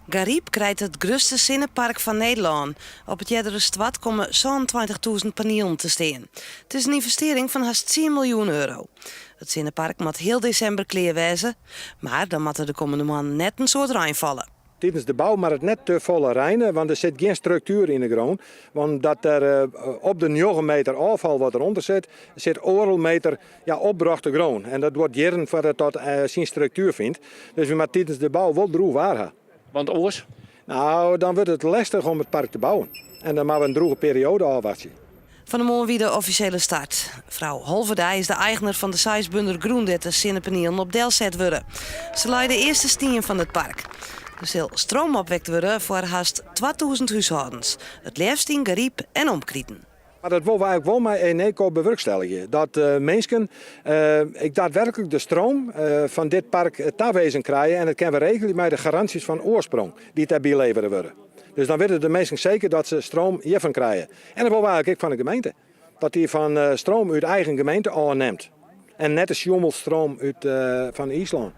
Gariep krijgt het grootste zinnepark van Nederland. Op het Jeddere Stad komen zo'n 20.000 panelen te staan. Het is een investering van haast 10 miljoen euro. Het zinnepark moet heel december klaar wezen, maar dan moet er de komende maanden net een soort rein vallen. Tijdens de bouw mag het net te volle rijnen, want er zit geen structuur in de grond. Want dat er op de 9 meter afval wat eronder zit overal meter opbrachte grond. En dat wordt jaren voordat dat zijn structuur vindt. Dus we moeten tijdens de bouw wel droeg waren. Want oors? Nou, dan wordt het lastig om het park te bouwen. En dan moeten we een droege periode afwachten. Van de morgen weer de officiële start. Vrouw Holverdij is de eigenaar van de Seisbunder Groen dat de zinnepanelen op Del zet worden. Ze leidt de eerste stien van het park. Er zal stroom opwekt worden voor haast 2000 huishoudens. Het liefst in Gariep en Omkrieten. Maar dat willen we eigenlijk wel met Eneco bewerkstelligen. Dat mensen daadwerkelijk de stroom van dit park toewezen krijgen. En dat kunnen we regelen met de garanties van oorsprong die daarbij leveren worden. Dus dan weten de mensen zeker dat ze stroom hiervan krijgen. En dat willen we eigenlijk ook van de gemeente. Dat die van stroom uit eigen gemeente aanneemt. En net als jommelstroom uit van IJsland.